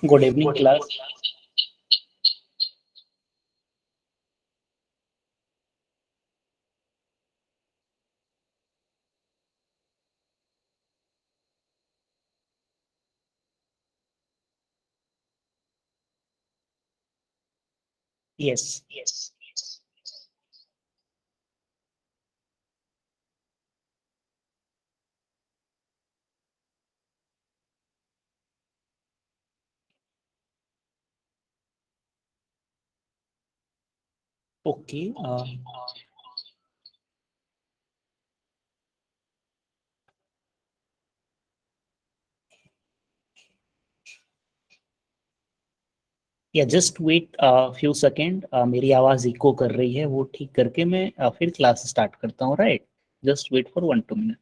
Good evening, class. Yes. Okay. या just wait few second, मेरी आवाज इको कर रही है, वो ठीक करके मैं फिर क्लास स्टार्ट करता हूँ, right? Just wait for 1-2 minute.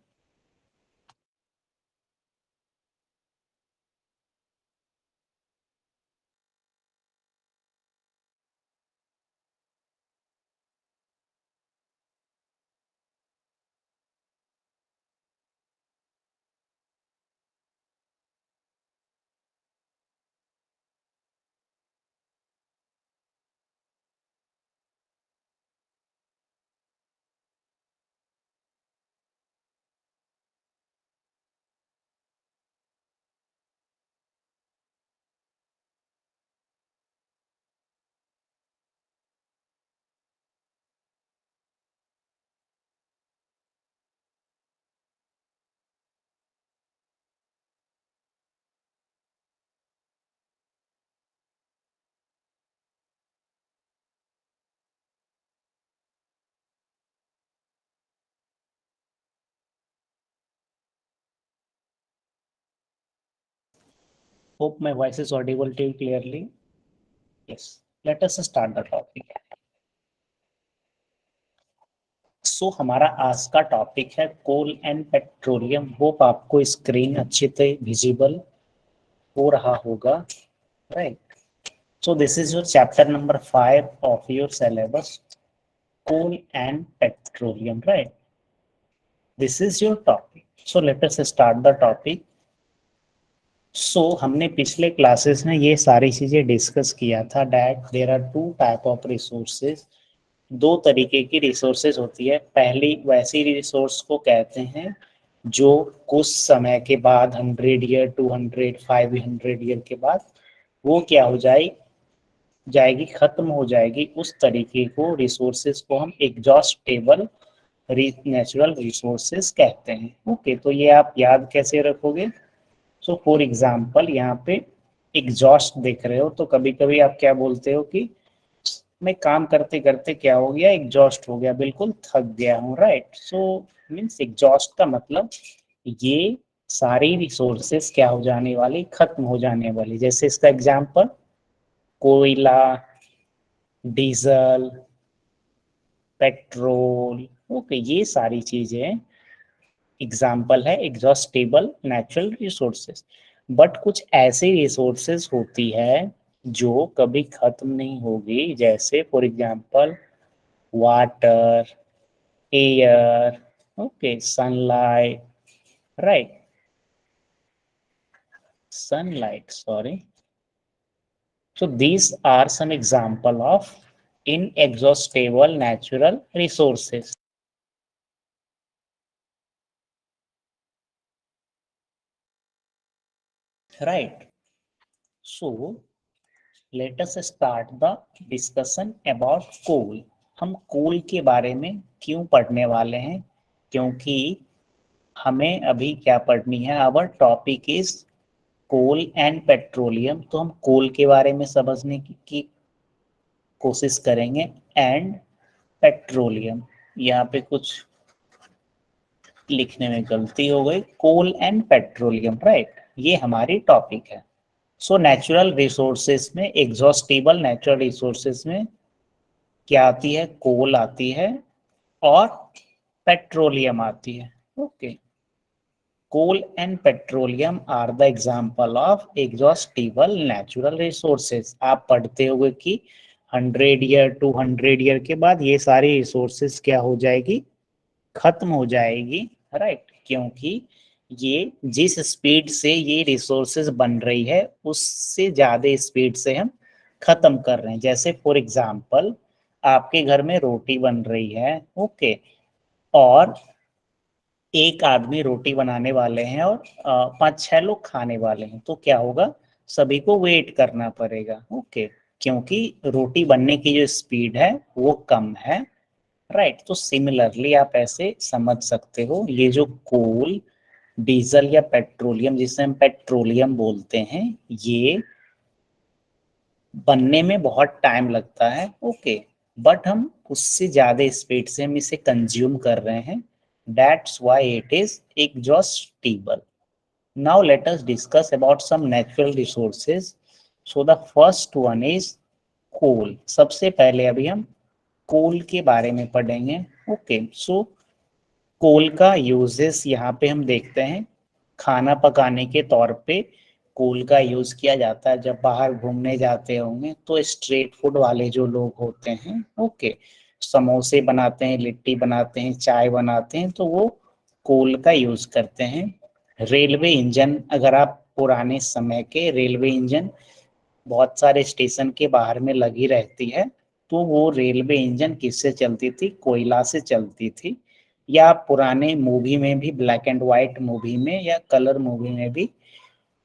Hope my voice is audible to you clearly. Yes. Let us start the topic. सो हमारा आज का टॉपिक है कोल एंड पेट्रोलियम. होप आपको स्क्रीन अच्छे से विजिबल हो रहा होगा, right? So this is your chapter number 5 of your syllabus, coal and petroleum, right? This is your topic. So let us start the topic. So हमने पिछले classes में ये सारी चीजें डिस्कस किया था that there are two type of resources. दो तरीके की रिसोर्सेज होती है. पहली वैसी रिसोर्स को कहते हैं जो कुछ समय के बाद 100 ईयर 200 500 ईयर के बाद वो क्या हो जाएगी, खत्म हो जाएगी. उस तरीके को रिसोर्सेज को हम एग्जॉस्टेबल नेचुरल रिसोर्सेज कहते हैं. ओके, तो ये आप याद कैसे रखोगे? सो फॉर एग्जांपल यहाँ पे एग्जॉस्ट देख रहे हो तो कभी कभी आप क्या बोलते हो कि मैं काम करते करते क्या हो गया, एग्जॉस्ट हो गया, बिल्कुल थक गया हूँ, राइट? सो मीन्स एग्जॉस्ट का मतलब ये सारी रिसोर्सेस क्या हो जाने वाली, खत्म हो जाने वाली. जैसे इसका एग्जांपल कोयला, डीजल, पेट्रोल. ओके, ये सारी चीजें एग्जाम्पल है एग्जॉस्टेबल नेचुरल रिसोर्सेस. बट कुछ ऐसी रिसोर्सेस होती है जो कभी खत्म नहीं होगी. जैसे for example water, air, okay, sunlight, right? Sunlight, sorry. So these are some example of inexhaustible natural resources. Right. So let us start the discussion about coal. हम कोल के बारे में क्यों पढ़ने वाले हैं? क्योंकि हमें अभी क्या पढ़नी है, our topic is coal and petroleum. तो हम कोल के बारे में समझने की कोशिश करेंगे एंड पेट्रोलियम. यहाँ पे कुछ लिखने में गलती हो गई. कोल एंड पेट्रोलियम, राइट? ये हमारी टॉपिक है. सो नेचुरल रिसोर्सेस में, एग्जॉस्टेबल नेचुरल रिसोर्सेस में क्या आती है? कोल आती है और पेट्रोलियम आती है. Okay, coal and petroleum are the example of exhaustible natural resources. आप पढ़ते होंगे कि 100 ईयर 200 ईयर के बाद ये सारी रिसोर्सेस क्या हो जाएगी, खत्म हो जाएगी, राइट? क्योंकि ये जिस स्पीड से ये रिसोर्सेज बन रही है उससे ज्यादा स्पीड से हम खत्म कर रहे हैं। जैसे फॉर एग्जांपल आपके घर में रोटी बन रही है, ओके, और एक आदमी रोटी बनाने वाले हैं और 5-6 लोग खाने वाले हैं, तो क्या होगा, सभी को वेट करना पड़ेगा, ओके, क्योंकि रोटी बनने की जो स्पीड है वो कम है, राइट। तो सिमिलरली आप ऐसे समझ सकते हो, ये जो कोल, डीजल या पेट्रोलियम, जिसे हम पेट्रोलियम बोलते हैं, ये बनने में बहुत टाइम लगता है, ओके, बट हम उससे ज्यादा स्पीड से हम इसे कंज्यूम कर रहे हैं, that's why it is exhaustible. Now let us discuss about some natural resources. So the first one is coal. सबसे पहले अभी हम कोल के बारे में पढ़ेंगे, ओके। सो कोल का यूजेस यहाँ पे हम देखते हैं, खाना पकाने के तौर पे कोल का यूज किया जाता है। जब बाहर घूमने जाते होंगे तो स्ट्रीट फूड वाले जो लोग होते हैं, ओके, समोसे बनाते हैं, लिट्टी बनाते हैं, चाय बनाते हैं, तो वो कोल का यूज करते हैं। रेलवे इंजन, अगर आप पुराने समय के रेलवे इंजन बहुत सारे स्टेशन के बाहर में लगी रहती है, तो वो रेलवे इंजन किससे चलती थी, कोयला से चलती थी। या पुराने मूवी में भी, ब्लैक एंड व्हाइट मूवी में या कलर मूवी में भी,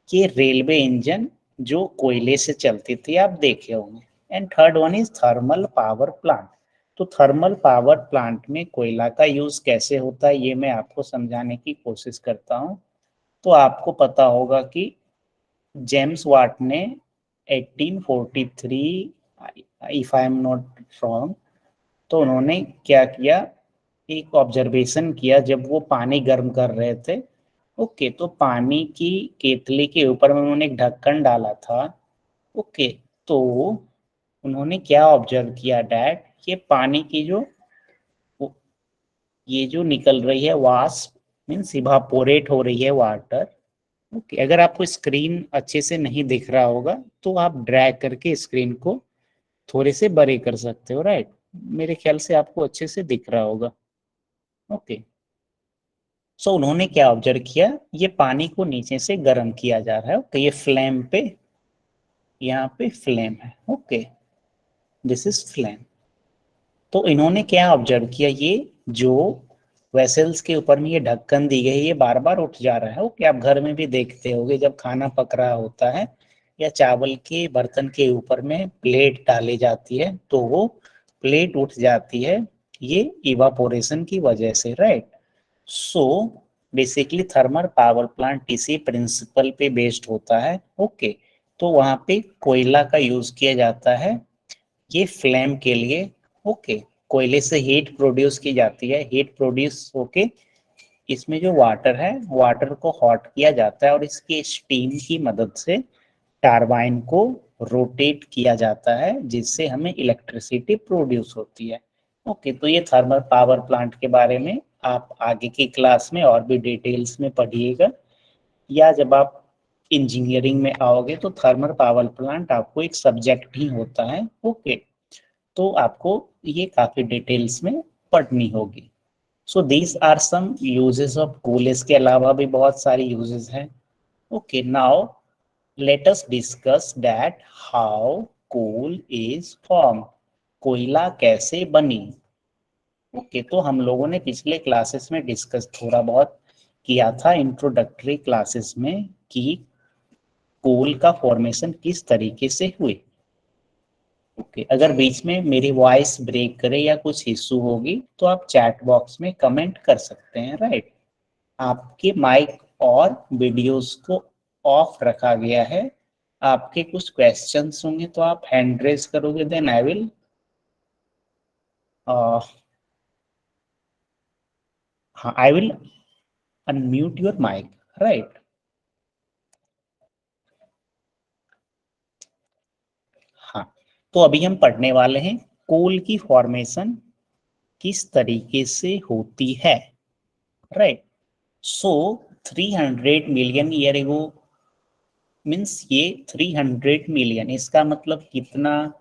ये रेलवे इंजन जो कोयले से चलती थी आप देखे होंगे। And third one is thermal power plant. तो थर्मल पावर प्लांट में कोयला का यूज कैसे होता है ये मैं आपको समझाने की कोशिश करता हूँ। तो आपको पता होगा कि जेम्स वाट ने 1843, if I am not wrong, तो उन्होंने क्या किया, एक ऑब्जर्वेशन किया जब वो पानी गर्म कर रहे थे, ओके, तो पानी की केतली के ऊपर में उन्होंने एक ढक्कन डाला था, ओके, तो उन्होंने क्या ऑब्जर्व किया डैट, ये पानी की जो ये जो निकल रही है वाष्प, मीन्स इवापोरेट हो रही है वाटर, ओके। अगर आपको स्क्रीन अच्छे से नहीं दिख रहा होगा तो आप ड्रैग करके स्क्रीन को थोड़े से बड़े कर सकते हो, राइट। मेरे ख्याल से आपको अच्छे से दिख रहा होगा, ओके। सो उन्होंने क्या ऑब्जर्व किया, ये पानी को नीचे से गर्म किया जा रहा है, ओके, ये फ्लेम पे, यहाँ पे फ्लेम है, ओके, दिस इज फ्लेम। तो इन्होंने क्या ऑब्जर्व किया, ये जो वेसल्स के ऊपर में ये ढक्कन दी गई है ये बार बार उठ जा रहा है, ओके। आप घर में भी देखते होगे जब खाना पक रहा होता है या चावल के बर्तन के ऊपर में प्लेट डाली जाती है तो वो प्लेट उठ जाती है, ये इवापोरेशन की वजह से, right. So basically thermal power plant इसी प्रिंसिपल पे बेस्ड होता है, ओके। तो वहां पे कोयला का यूज किया जाता है ये फ्लेम के लिए, ओके। कोयले से हीट प्रोड्यूस की जाती है, हीट प्रोड्यूस होके इसमें जो वाटर है वाटर को हॉट किया जाता है और इसकी स्टीम की मदद से टारबाइन को रोटेट किया जाता है जिससे हमें इलेक्ट्रिसिटी प्रोड्यूस होती है, ओके। तो ये थर्मल पावर प्लांट के बारे में आप आगे की क्लास में और भी डिटेल्स में पढ़िएगा, या जब आप इंजीनियरिंग में आओगे तो थर्मल पावर प्लांट आपको एक सब्जेक्ट ही होता है, ओके। तो आपको ये काफी डिटेल्स में पढ़नी होगी। So these are some uses of coal, इसके अलावा भी बहुत सारी यूजेस हैं, okay. Now let us discuss that how coal is form, कोयला कैसे बनी, ओके। तो हम लोगों ने पिछले क्लासेस में डिस्कस थोड़ा बहुत किया था इंट्रोडक्टरी क्लासेस में कि कोल का फॉर्मेशन किस तरीके से हुई, ओके। अगर बीच में मेरी वॉइस ब्रेक करे या कुछ इशू होगी तो आप चैट बॉक्स में कमेंट कर सकते हैं, राइट। आपके माइक और वीडियोस को ऑफ रखा गया है, आपके कुछ क्वेश्चंस होंगे तो आप हैंड रेज करोगे, देन आई विल हाँ, I will unmute your mic, right. हाँ, तो अभी हम पढ़ने वाले हैं कोल की फॉर्मेशन किस तरीके से होती है, राइट। सो 300 मिलियन ईयर एगो, मीन्स ये 300 मिलियन, इसका मतलब कितना,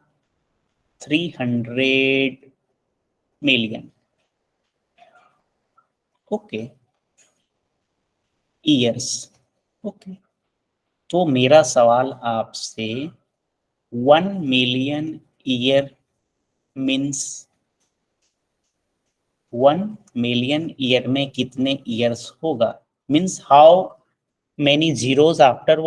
300 मिलियन, ओके। ईयर्स। ओके, तो मेरा सवाल आपसे 1 million year means 1 million year में कितने ईयर्स होगा, means how many zeros after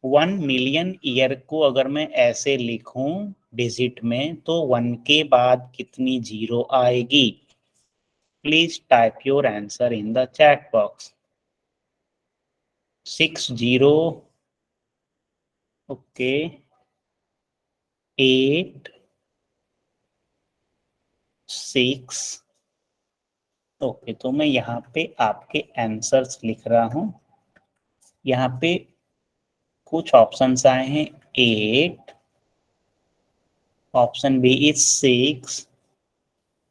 1 million year को अगर मैं ऐसे लिखूं डिजिट में तो 1 के बाद कितनी जीरो आएगी? Please type your answer in the chat box. 6 zero, okay, 8 6। Okay, तो मैं यहाँ पे आपके आंसर्स लिख रहा हूं। यहाँ पे कुछ ऑप्शंस आए हैं 8, ऑप्शन बी इज 6।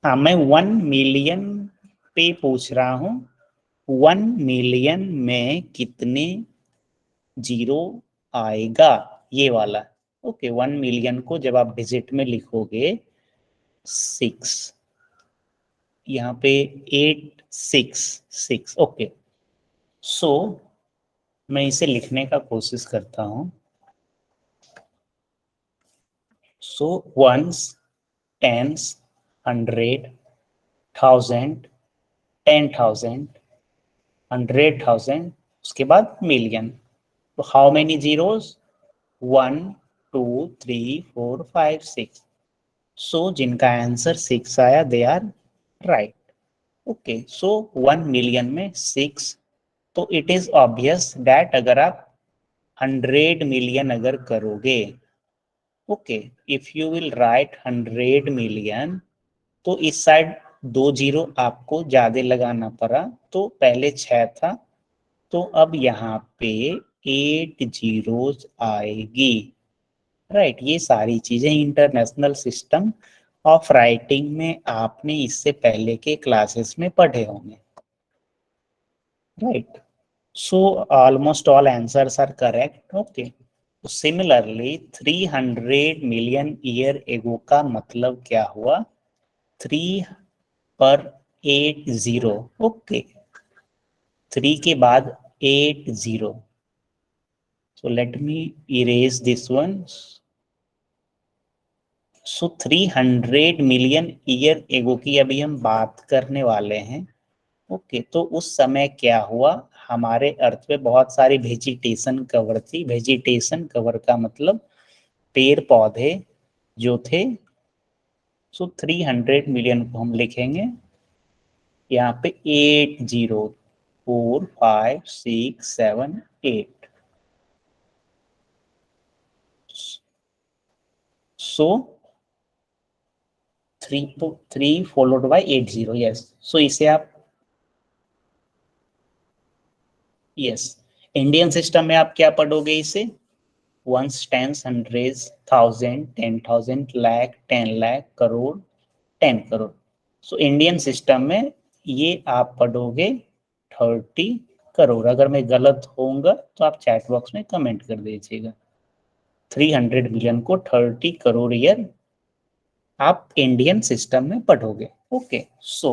हाँ, मैं 1 मिलियन पे पूछ रहा हूँ 1 मिलियन में कितने जीरो आएगा, ये वाला। ओके, 1 मिलियन को जब आप डिजिट में लिखोगे 6, यहाँ पे 8 6 6। ओके, सो मैं इसे लिखने का कोशिश करता हूँ। सो वंस, टेंस, 100, 1000, 10,000, 100,000, उसके बाद मिलियन। तो हाउ मेनी जीरोस? 1 2 3 4 5 6। सो जिनका आंसर 6 आया they are right. Okay, so 1 million में 6, तो इट इज ऑब्वियस दैट अगर आप 100 मिलियन अगर करोगे, okay, if you will write 100 million, तो इस साइड 2 जीरो आपको ज्यादा लगाना पड़ा, तो पहले 6 था, तो अब यहाँ पे 8 जीरोस आएगी। राइट, ये सारी चीजें इंटरनेशनल सिस्टम ऑफ राइटिंग में आपने इससे पहले के क्लासेस में पढ़े होंगे। Right, so almost all answers are correct. Okay, similarly 300 million year ago का मतलब क्या हुआ? 3 पर 8 जीरो। ओके, 3 के बाद 8 zero. So let me erase this one. So 300 million year एगो की अभी हम बात करने वाले हैं। ओके, तो उस समय क्या हुआ? हमारे अर्थ पे बहुत सारी वेजिटेशन कवर थी। वेजिटेशन कवर का मतलब पेड़ पौधे जो थे। सो 300 मिलियन को हम लिखेंगे यहाँ पे 8 0 4 5 6 7 8। सो 3 फॉलोड बाय 8 0। यस, सो इसे आप, यस, इंडियन सिस्टम में आप क्या पढ़ोगे इसे? Ones, tens, hundreds, 1000, 10,000, lakh, 10 lakh, crore, 10 crore. So Indian system में ये आप पढ़ोगे 30 करोड़। अगर मैं गलत होऊंगा तो आप चैट बॉक्स में कमेंट कर दीजिएगा। 300 मिलियन को 30 करोड़ ईयर आप इंडियन सिस्टम में पढ़ोगे। ओके, सो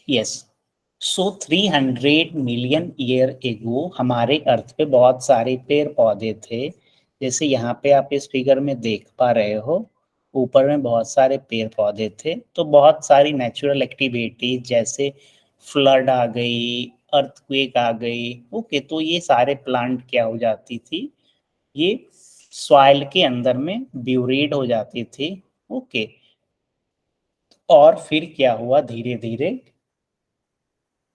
यस, सो 300 मिलियन ईयर एगो हमारे अर्थ पे बहुत सारे पेड़ पौधे थे। जैसे यहाँ पे आप इस फिगर में देख पा रहे हो, ऊपर में बहुत सारे पेड़ पौधे थे। तो बहुत सारी नेचुरल एक्टिविटी जैसे फ्लड आ गई, अर्थक्वेक आ गई। ओके, तो ये सारे प्लांट क्या हो जाती थी? ये सॉइल के अंदर में ब्यूरीड हो जाती थी। ओके, और फिर क्या हुआ? धीरे धीरे,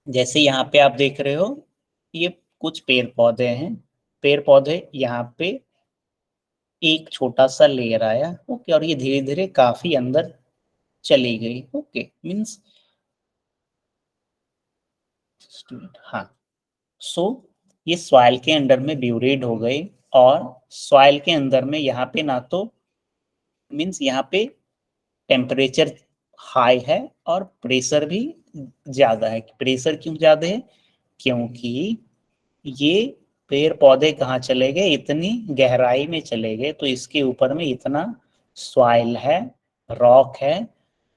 जैसे यहाँ पे आप देख रहे हो, ये कुछ पेड़ पौधे हैं। पेड़ पौधे यहाँ पे एक छोटा सा लेयर आया। ओके, और ये धीरे धीरे काफी अंदर चली गई। ओके, मीन्स, हाँ, सो ये सॉइल के अंदर में ब्यूरिड हो गई, और सॉइल के अंदर में यहाँ पे ना तो, मीन्स यहाँ पे टेम्परेचर हाई है और प्रेशर भी ज्यादा है। प्रेशर क्यों ज्यादा है? क्योंकि ये पेड़ पौधे कहाँ चले गए? इतनी गहराई में चले गए, तो इसके ऊपर में इतना सॉइल है, रॉक है,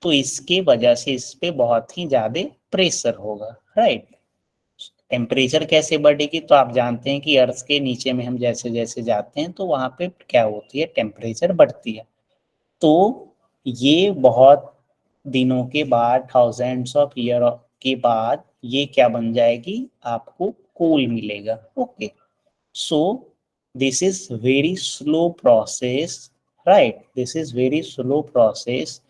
तो इसके वजह से इस पे बहुत ही ज्यादा प्रेशर होगा, राइट। टेम्परेचर कैसे बढ़ेगी, तो आप जानते हैं कि अर्थ के नीचे में हम जैसे जैसे जाते हैं तो वहां पे क्या होती है, टेम्परेचर बढ़ती है। तो ये बहुत दिनों के बाद, थाउजेंड्स ऑफ ईयर के बाद ये क्या बन जाएगी, आपको कोल मिलेगा। Okay, so this is very slow process, right, this is very slow process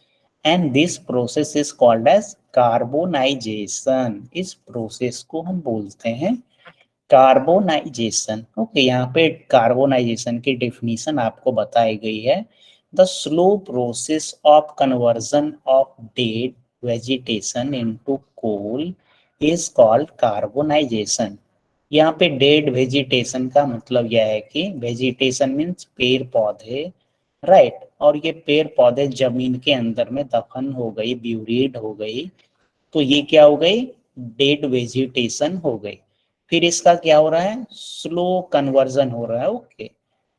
and this process is called as carbonisation. इस प्रोसेस को हम बोलते हैं कार्बोनाइजेशन। ओके, यहाँ पे कार्बोनाइजेशन की डेफिनेशन आपको बताई गई है, the slow process of conversion of dead vegetation into coal is called carbonisation. यहाँ पे डेड वेजिटेशन का मतलब यह है कि वेजिटेशन मीन्स पेड़ पौधे, राइट, और ये पेड़ पौधे जमीन के अंदर में दफन हो गई, ब्यूरीड हो गई, तो ये क्या हो गई, डेड वेजिटेशन हो गई। फिर इसका क्या हो रहा है, स्लो कन्वर्जन हो रहा है। ओके,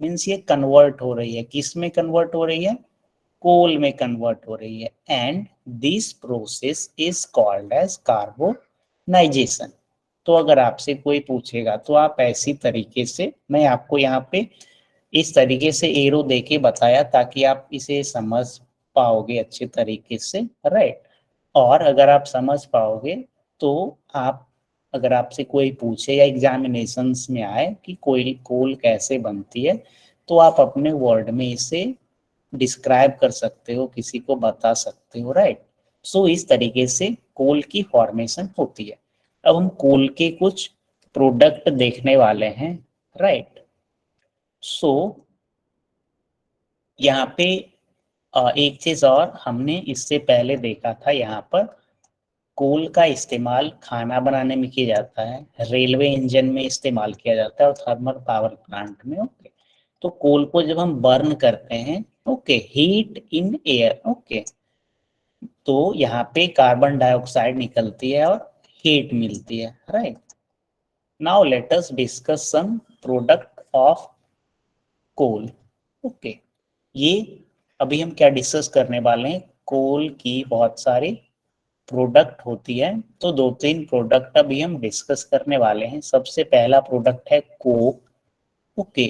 मीन्स ये कन्वर्ट हो रही है, किस में कन्वर्ट हो रही है, कोल में कन्वर्ट हो रही है, and this process is called as carbonisation. तो अगर आपसे कोई पूछेगा तो आप ऐसी तरीके से, मैं आपको यहाँ पे इस तरीके से एरो देके बताया ताकि आप इसे समझ पाओगे अच्छे तरीके से, राइट। और अगर आप समझ पाओगे तो आप, अगर आपसे कोई पूछे या एग्जामिनेशंस में आए कि कोई कोल कैसे बनती है, तो आप अपने वर्ड में इसे डिस्क्राइब कर सकते हो, किसी को बता सकते हो, राइट। सो इस तरीके से कोल की फॉर्मेशन होती है। अब हम कोल के कुछ प्रोडक्ट देखने वाले हैं, राइट। सो यहाँ पे एक चीज और हमने इससे पहले देखा था, यहाँ पर कोल का इस्तेमाल खाना बनाने में किया जाता है, रेलवे इंजन में इस्तेमाल किया जाता है और थर्मल पावर प्लांट में। ओके, तो कोल को जब हम बर्न करते हैं, okay, heat in air, okay, तो यहाँ पे कार्बन डाइऑक्साइड निकलती है और हीट मिलती है, right. Now let us discuss some product of coal. Okay, ये अभी हम क्या डिस्कस करने वाले हैं, कोल की बहुत सारी प्रोडक्ट होती है, तो दो तीन प्रोडक्ट अभी हम डिस्कस करने वाले हैं। सबसे पहला प्रोडक्ट है कोक। ओके,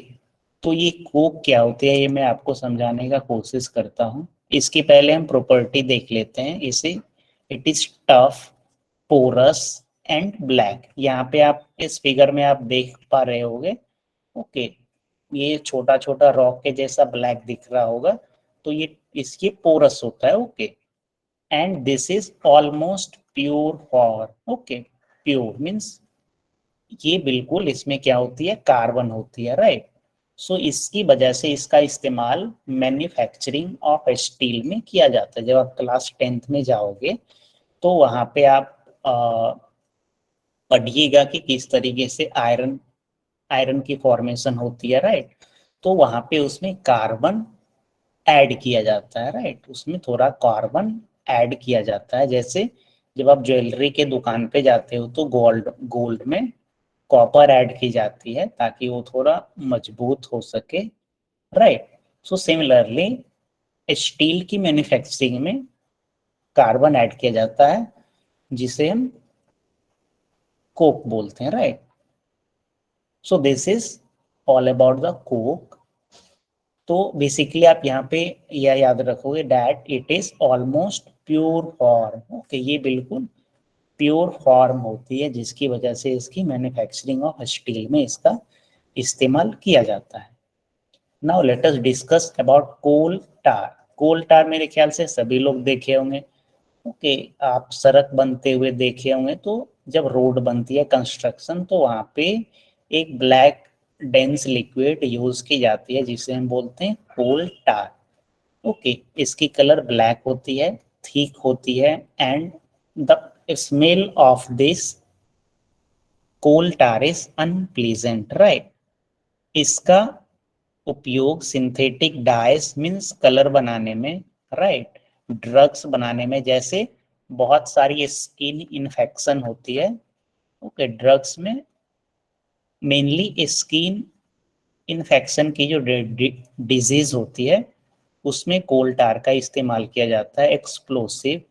तो ये कोक क्या होती है, ये मैं आपको समझाने का कोशिश करता हूँ। इसकी पहले हम प्रॉपर्टी देख लेते हैं इसे। It is tough, porous and black. यहाँ पे आप इस फिगर में आप देख पा रहे होगे, ओके, ये छोटा छोटा रॉक के जैसा ब्लैक दिख रहा होगा, तो ये इसकी पोरस होता है। Okay, and this is almost pure for, okay, pure means ये बिल्कुल, इसमें क्या होती है, कार्बन होती है, राइट। सो इसकी वजह से इसका इस्तेमाल मैन्युफैक्चरिंग ऑफ स्टील में किया जाता है। जब आप क्लास 10th में जाओगे तो वहां पे आप पढ़िएगा कि किस तरीके से आयरन आयरन की फॉर्मेशन होती है, राइट। तो वहां पे उसमें कार्बन ऐड किया जाता है, राइट, उसमें थोड़ा कार्बन ऐड किया जाता है। जैसे जब आप ज्वेलरी के दुकान पे जाते हो तो गोल्ड गोल्ड में कॉपर ऐड की जाती है ताकि वो थोड़ा मजबूत हो सके, राइट। सो सिमिलरली स्टील की मैन्युफैक्चरिंग में कार्बन ऐड किया जाता है, जिसे हम कोक बोलते हैं, right. So this is all about the Coke. तो बेसिकली आप यहाँ पे यह याद रखोगे that it is almost pure form. Okay, ये बिल्कुल प्योर फॉर्म होती है, जिसकी वजह से इसकी मैन्युफैक्चरिंग ऑफ स्टील में इसका इस्तेमाल किया जाता है। Now let us discuss about coal tar. Coal tar मेरे ख्याल से सभी लोग देखे होंगे। ओके, आप सड़क बनते हुए देखे होंगे, तो जब रोड बनती है कंस्ट्रक्शन, तो वहां पे एक ब्लैक डेंस लिक्विड यूज की जाती है जिसे हम बोलते हैं कोल टार। ओके, इसकी कलर ब्लैक होती है, थिक होती है, and the smell of this coal tar is unpleasant, right. इसका उपयोग सिंथेटिक डाइस मीन्स कलर बनाने में, राइट, ड्रग्स बनाने में, जैसे बहुत सारी स्किन इन्फेक्शन होती है, ओके, ड्रग्स में मेनली स्किन इन्फेक्शन की जो डिजीज होती है, उसमें कोल टार का इस्तेमाल किया जाता है। Explosive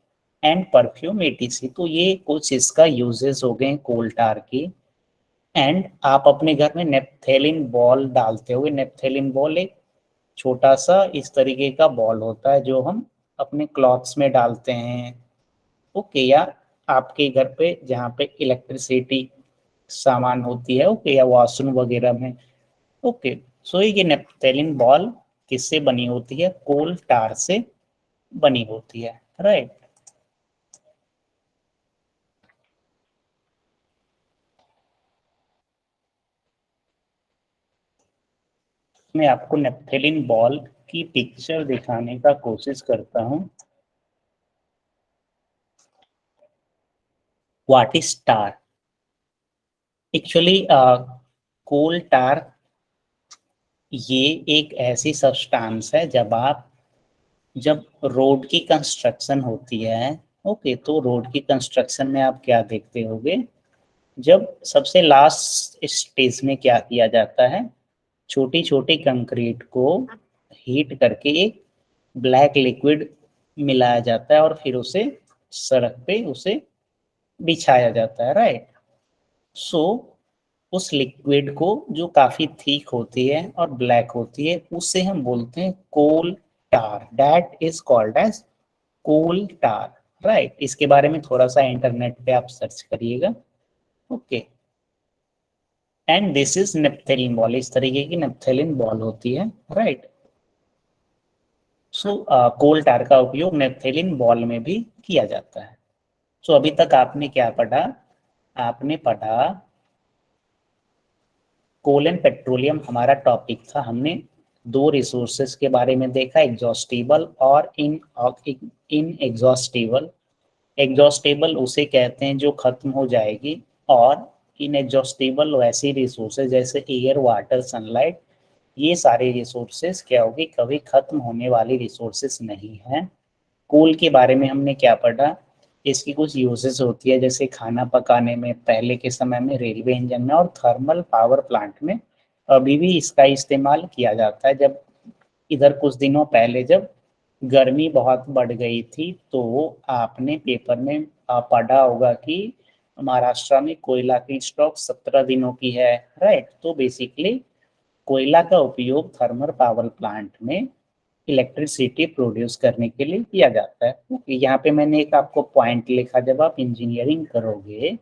and perfume etc. तो ये कुछ इसका यूजेस हो गए कोल टार की। एंड आप अपने घर में नेपथेलिन बॉल डालते होगे। नेपथेलिन बॉल एक छोटा सा इस तरीके का बॉल होता है जो हम अपने क्लॉथ्स में डालते हैं, ओके, या आपके घर पे जहाँ पे इलेक्ट्रिसिटी सामान होती है, ओके, या वॉशरूम वगैरह में, ओके। सो ये नेपथेलिन बॉल किससे बनी होती है? कोल टार से बनी होती है, राइट। मैं आपको नेपथेलिन बॉल की पिक्चर दिखाने का कोशिश करता हूँ। What is tar? एक्चुअली कोल टार ये एक ऐसी सब्सटेंस है जब रोड की कंस्ट्रक्शन होती है, ओके, तो रोड की कंस्ट्रक्शन में आप क्या देखते होगे, जब सबसे लास्ट स्टेज में क्या किया जाता है, छोटी छोटी कंक्रीट को हीट करके एक ब्लैक लिक्विड मिलाया जाता है और फिर उसे सड़क पे उसे बिछाया जाता है, राइट। सो उस लिक्विड को जो काफी थिक होती है और ब्लैक होती है उसे हम बोलते हैं coal tar. That is called as coal tar, right. इसके बारे में थोड़ा सा इंटरनेट पे आप सर्च करिएगा, okay. And this is naphthalene ball. इस तरीके की नेपथेलिन बॉल होती है, राइट। सो कोल टार का उपयोग नेपथेलिन बॉल में भी किया जाता है। सो अभी तक आपने क्या पढ़ा? आपने पढ़ा कोल एंड पेट्रोलियम हमारा टॉपिक था। हमने दो रिसोर्सेज के बारे में देखा, एग्जॉस्टेबल और इन एग्जॉस्टेबल। एग्जॉस्टेबल उसे कहते हैं जो खत्म हो जाएगी, और इन एग्जॉस्टेबल वैसी रिसोर्सेज जैसे एयर, वाटर, सनलाइट, ये सारे रिसोर्सेज क्या होगी, कभी खत्म होने वाली रिसोर्सेज नहीं है। कोल के बारे में हमने क्या पढ़ा? इसकी कुछ यूजेस होती है, जैसे खाना पकाने में, पहले के समय में रेलवे इंजन में, और थर्मल पावर प्लांट में अभी भी इसका इस्तेमाल किया जाता है। जब इधर कुछ दिनों पहले जब गर्मी बहुत बढ़ गई थी तो आपने पेपर में पढ़ा होगा कि महाराष्ट्र में कोयला की स्टॉक 17 दिनों की है, राइट। तो बेसिकली कोयला का उपयोग थर्मल पावर प्लांट में इलेक्ट्रिसिटी प्रोड्यूस करने के लिए किया जाता है, ओके। यहाँ पे मैंने एक आपको पॉइंट लिखा, जब आप इंजीनियरिंग करोगे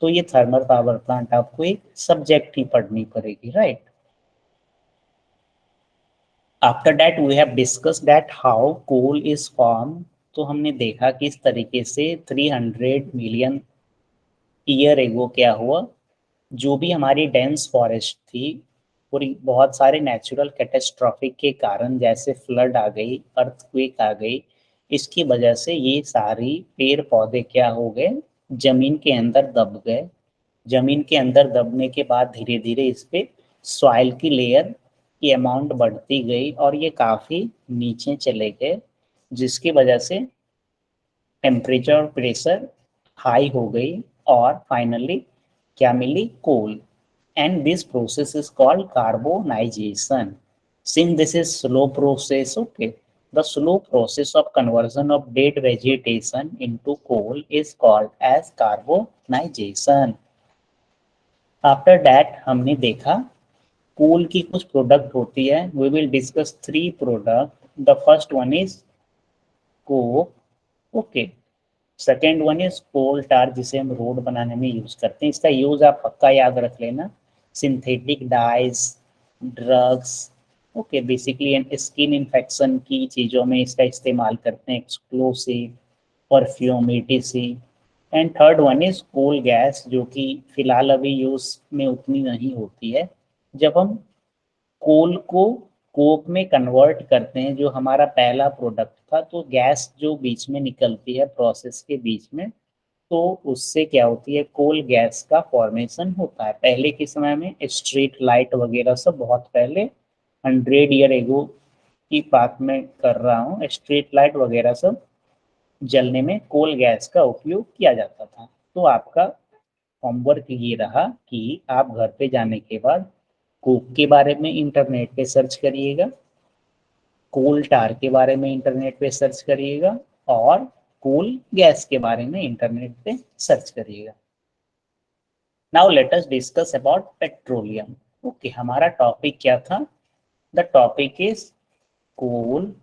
तो ये थर्मल पावर प्लांट आपको एक सब्जेक्ट ही पढ़नी पड़ेगी, right. After that we have discuss that how coal is form. तो हमने देखा कि इस तरीके से 300 मिलियन ईयर एगो क्या हुआ, जो भी हमारी डेंस फॉरेस्ट थी, पूरी बहुत सारे नेचुरल कैटेस्ट्रॉफिक के कारण, जैसे फ्लड आ गई, अर्थक्वेक आ गई, इसकी वजह से ये सारी पेड़ पौधे क्या हो गए, जमीन के अंदर दब गए। जमीन के अंदर दबने के बाद धीरे धीरे इस पे सॉइल की लेयर की अमाउंट बढ़ती गई और ये काफी नीचे चले गए, जिसकी वजह से टेम्परेचर और प्रेशर हाई हो गई, और फाइनली क्या मिली, coal. And this process is called carbonization. Since this is slow process, okay, the slow process of conversion of dead vegetation into coal is called as carbonization. After that हमने देखा coal की कुछ product होती है। We will discuss 3 product. The first one is coke, okay. Second one is coal tar, जिसे हम road बनाने में यूज करते हैं। इसका यूज आप पक्का याद रख लेना, synthetic dyes, drugs, okay, basically skin infection की चीज़ों में इसका इस्तेमाल करते हैं, explosive, perfume, etc. And third one is coal gas, जो कि फिलहाल अभी यूज में उतनी नहीं होती है। जब हम कोल को कोक में कन्वर्ट करते हैं, जो हमारा पहला प्रोडक्ट था, तो गैस जो बीच में निकलती है प्रोसेस के बीच में, तो उससे क्या होती है, कोल गैस का फॉर्मेशन होता है। पहले के समय में स्ट्रीट लाइट वगैरह सब, बहुत पहले 100 ईयर एगो की बात मैं कर रहा हूँ, स्ट्रीट लाइट वगैरह सब जलने में कोल गैस का उपयोग किया जाता था। तो आपका होमवर्क ये रहा कि आप घर पे जाने के बाद कोक के बारे में इंटरनेट पे सर्च करिएगा, कोल टार के बारे में इंटरनेट पे सर्च करिएगा, और कोल गैस के बारे में इंटरनेट पे सर्च करिएगा। Now let us discuss about petroleum. Okay, हमारा टॉपिक क्या था? The topic is coal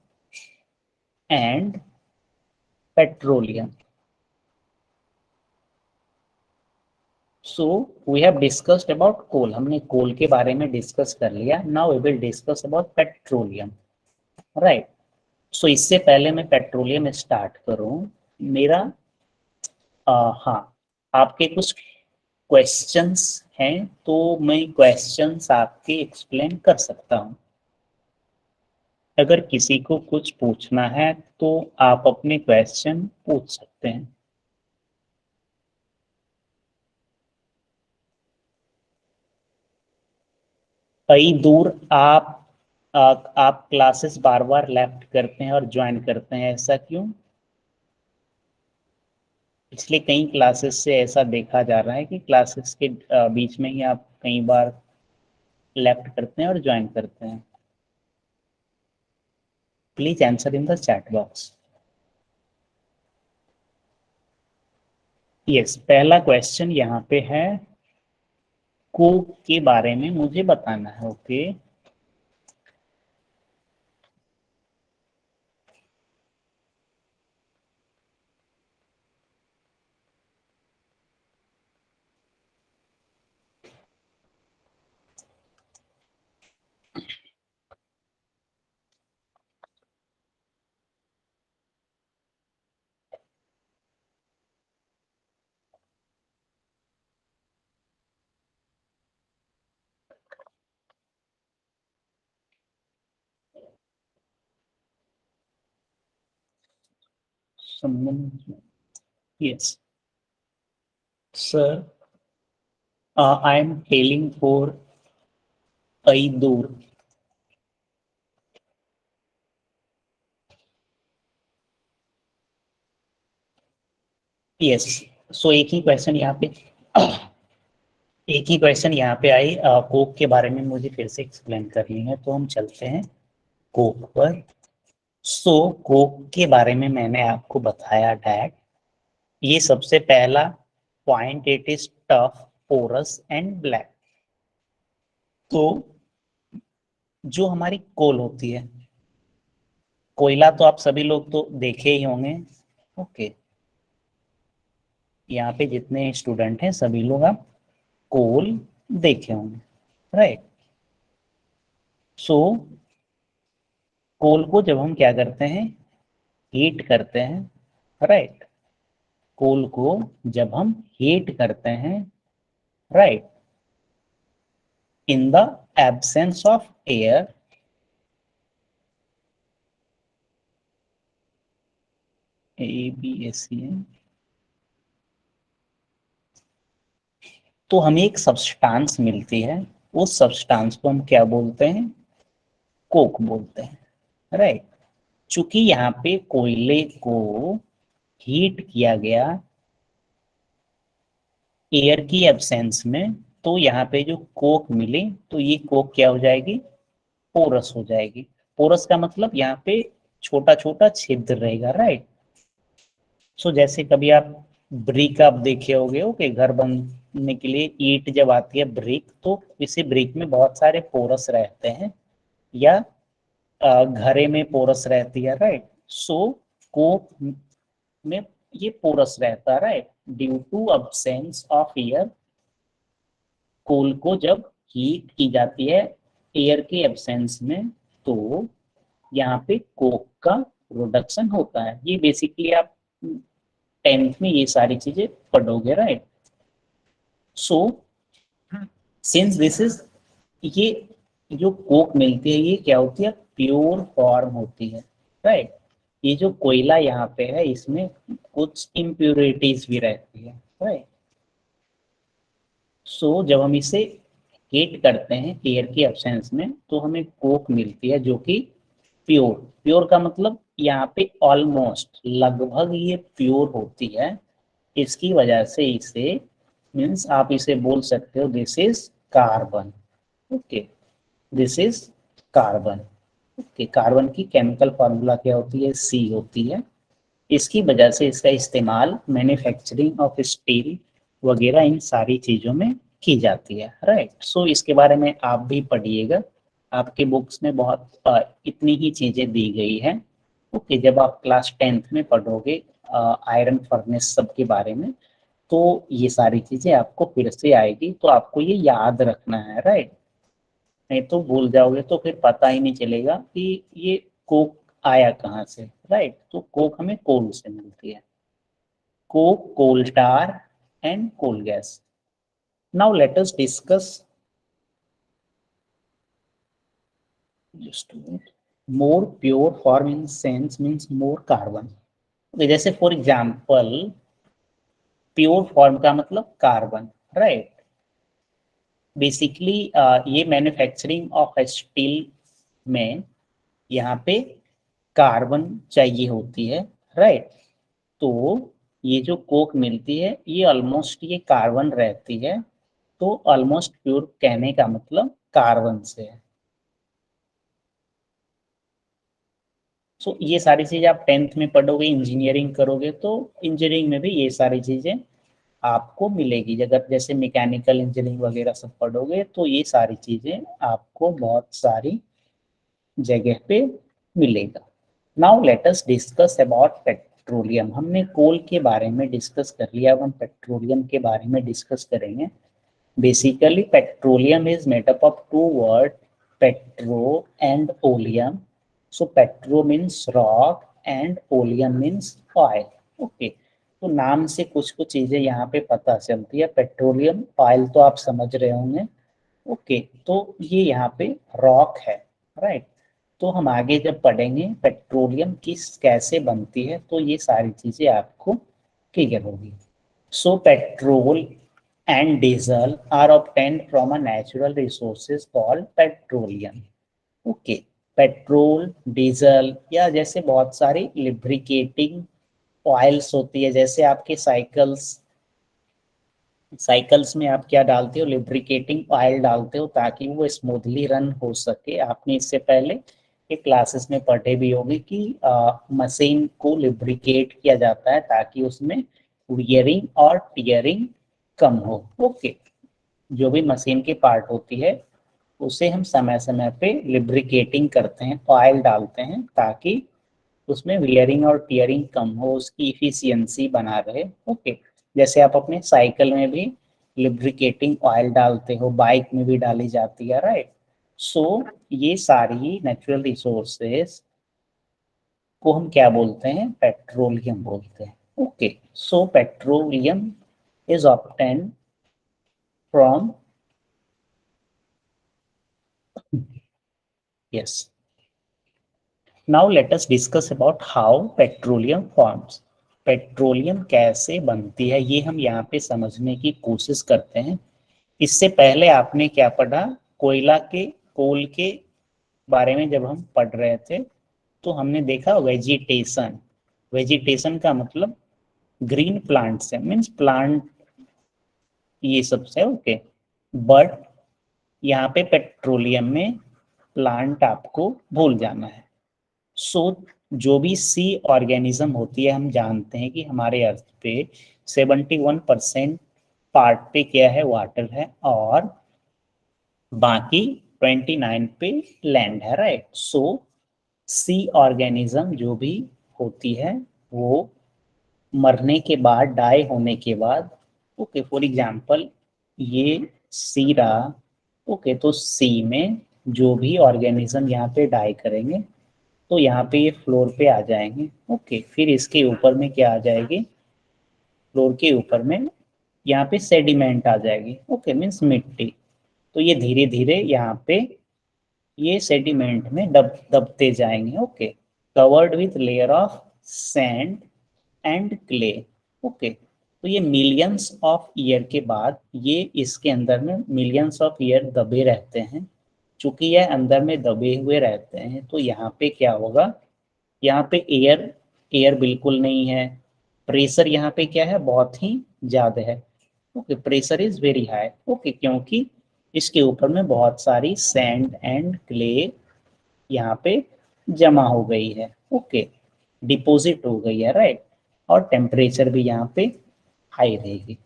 and petroleum. So we have discussed about coal, हमने कोल के बारे में डिस्कस कर लिया। Now we will discuss about petroleum, right. So इससे पहले मैं पेट्रोलियम स्टार्ट करूं, मेरा हाँ, आपके कुछ क्वेश्चंस हैं तो मैं क्वेश्चंस आपके एक्सप्लेन कर सकता हूं। अगर किसी को कुछ पूछना है तो आप अपने क्वेश्चन पूछ सकते हैं। कई दूर आप क्लासेस बार बार लेफ्ट करते हैं और ज्वाइन करते हैं, ऐसा क्यों? पिछले कई क्लासेस से ऐसा देखा जा रहा है कि क्लासेस के बीच में ही आप कई बार लेफ्ट करते हैं और ज्वाइन करते हैं। Please answer in the chat box. Yes, पहला क्वेश्चन यहाँ पे है, कोक के बारे में मुझे बताना है। Okay, yes sir, I am telling for कई दूर। यस, सो एक ही क्वेश्चन यहाँ पे आई, कोक के बारे में मुझे फिर से एक्सप्लेन करनी है, तो हम चलते हैं कोक पर। सो कोक के बारे में मैंने आपको बताया डैट ये सबसे पहला point, it is tough, porous and black. तो जो हमारी कोल होती है, कोयला तो आप सभी लोग तो देखे ही होंगे। ओके, यहाँ पे जितने स्टूडेंट हैं सभी लोग आप कोल देखे होंगे, राइट। सो कोल को जब हम क्या करते हैं, हीट करते हैं, राइट। कोल को जब हम हीट करते हैं, right, in the absence of air, ABSEN, तो हमें एक सब्सटेंस मिलती है, उस सब्सटेंस को हम क्या बोलते हैं? कोक बोलते हैं, राइट। चूंकि यहाँ पे कोयले को हीट किया गया एयर की एब्सेंस में, तो यहाँ पे जो कोक मिले तो ये कोक क्या हो जाएगी? पोरस हो जाएगी। पोरस का मतलब यहाँ पे छोटा छोटा छिद्र रहेगा, राइट। सो जैसे कभी आप ब्रिक आप देखे होगे, ओके, घर बनने के लिए ईंट जब आती है ब्रिक, तो इसी ब्रिक में बहुत सारे पोरस रहते हैं, या घरे में पोरस रहती है, राइट। सो कोक में ये पोरस रहता है, right. Due to absence of air, coal को जब हीट की जाती है एयर के एब्सेंस में, तो यहाँ पे कोक का प्रोडक्शन होता है। ये बेसिकली आप 10th में ये सारी चीजें पढ़ोगे, right. So since this is, ये जो कोक मिलती है ये क्या होती है? प्योर फॉर्म होती है, राइट। ये जो कोयला यहाँ पे है इसमें कुछ इम्प्योरिटीज भी रहती है, राइट। सो जब हम इसे हीट करते हैं एयर की एब्सेंस में, तो हमें कोक मिलती है जो कि प्योर, प्योर का मतलब यहाँ पे ऑलमोस्ट, लगभग ये प्योर होती है। इसकी वजह से इसे, मीन्स आप इसे बोल सकते हो this is carbon. Okay, this is carbon. Okay, carbon की केमिकल फॉर्मूला क्या होती है? C होती है, इसकी वजह से इसका इस्तेमाल मैन्युफैक्चरिंग ऑफ स्टील वगैरह इन सारी चीज़ों में की जाती है, राइट। सो इसके बारे में आप भी पढ़िएगा, आपके बुक्स में बहुत इतनी ही चीज़ें दी गई है। ओके, जब आप क्लास 10th में पढ़ोगे आयरन फर्नेस सब के बारे में, तो ये सारी चीज़ें आपको फिर से आएगी, तो आपको ये याद रखना है, राइट। नहीं तो भूल जाओगे तो फिर पता ही नहीं चलेगा कि ये कोक आया कहाँ से, राइट। तो कोक हमें कोल से मिलती है, coke, coal tar, and coal gas. Now let us discuss just a minute. More pure form in sense means more carbon. Okay, जैसे फॉर एग्जाम्पल प्योर फॉर्म का मतलब कार्बन, राइट। बेसिकली ये manufacturing of steel में यहाँ पे carbon चाहिए होती है, राइट। तो ये जो कोक मिलती है ये ऑलमोस्ट ये कार्बन रहती है, तो ऑलमोस्ट प्योर कहने का मतलब कार्बन से है। सो ये सारी चीजें आप 10th में पढ़ोगे, इंजीनियरिंग करोगे तो इंजीनियरिंग में भी ये सारी चीजें आपको मिलेगी। अगर जैसे मैकेनिकल इंजीनियरिंग वगैरह सब पढ़ोगे तो ये सारी चीजें आपको बहुत सारी जगह पे मिलेगा। Now let us discuss about petroleum. हमने कोल के बारे में डिस्कस कर लिया, अब हम पेट्रोलियम के बारे में डिस्कस करेंगे। Basically petroleum is made up of two word, petro and oleum. So petro means rock and oleum means oil. Okay, तो नाम से कुछ कुछ चीजें यहाँ पे पता चलती है। पेट्रोलियम ऑयल तो आप समझ रहे होंगे, ओके। तो ये यहाँ पे रॉक है, राइट। तो हम आगे जब पढ़ेंगे पेट्रोलियम किस कैसे बनती है तो ये सारी चीजें आपको क्लियर होगी। सो petrol and diesel are obtained from a natural resources called petroleum. Okay, petrol, diesel या जैसे बहुत सारी लिब्रिकेटिंग ऑयल्स होती है, जैसे आपके साइकिल्स में आप क्या डालते हो, लिब्रिकेटिंग ऑयल डालते हो ताकि वो स्मूथली रन हो सके। आपने इससे पहले के क्लासेस में पढ़े भी होंगे कि मशीन को लिब्रिकेट किया जाता है ताकि उसमें वियरिंग और टीयरिंग कम हो। ओके, जो भी मशीन की पार्ट होती है उसे हम समय समय पे लिब्रिकेटिंग करते हैं, ऑयल डालते हैं ताकि उसमें वियरिंग और टीयरिंग कम हो, उसकी इफिशियंसी बना रहे। ओके, जैसे आप अपने साइकिल में भी लिब्रिकेटिंग ऑयल डालते हो, बाइक में भी डाली जाती है, राइट। सो ये सारी नेचुरल रिसोर्सेस को हम क्या बोलते हैं, पेट्रोलियम बोलते हैं। Okay, so petroleum is obtain from, yes. Now let us discuss about how petroleum forms. Petroleum कैसे बनती है ये हम यहाँ पे समझने की कोशिश करते हैं। इससे पहले आपने क्या पढ़ा, कोयला के, कोल के बारे में जब हम पढ़ रहे थे तो हमने देखा वेजिटेशन। वेजिटेशन का मतलब ग्रीन प्लांट से, मीन्स प्लांट ये सब से, ओके। बट यहाँ पे पेट्रोलियम में प्लांट आपको भूल जाना है। सो जो भी सी ऑर्गेनिज्म होती है, हम जानते हैं कि हमारे अर्थ पे 71% पार्ट पे क्या है, वाटर है, और बाकी 29 पे लैंड है, राइट। सो सी ऑर्गेनिज्म जो भी होती है वो मरने के बाद, डाई होने के बाद, ओके, फॉर एग्जांपल ये सी रहा, ओके, तो सी में जो भी ऑर्गेनिज्म यहाँ पे डाई करेंगे तो यहाँ पे ये फ्लोर पे आ जाएंगे, ओके। फिर इसके ऊपर में क्या आ जाएगी, फ्लोर के ऊपर में यहाँ पे सेडिमेंट आ जाएगी, ओके, मीन्स मिट्टी। तो ये धीरे धीरे यहाँ पे ये सेडिमेंट में दबते जाएंगे, okay, covered with layer of sand and clay. Okay, तो ये मिलियंस ऑफ ईयर के बाद ये इसके अंदर में मिलियंस ऑफ ईयर दबे रहते हैं। चूंकि यह अंदर में दबे हुए रहते हैं तो यहाँ पे क्या होगा, यहाँ पे एयर एयर बिल्कुल नहीं है, प्रेशर यहाँ पे क्या है, बहुत ही ज्यादा है। Okay, pressure is very high, okay, क्योंकि इसके ऊपर में बहुत सारी सैंड एंड क्ले यहाँ पे जमा हो गई है, ओके। डिपॉजिट हो गई है, राइट, और टेम्परेचर भी यहाँ पे हाई रहेगी।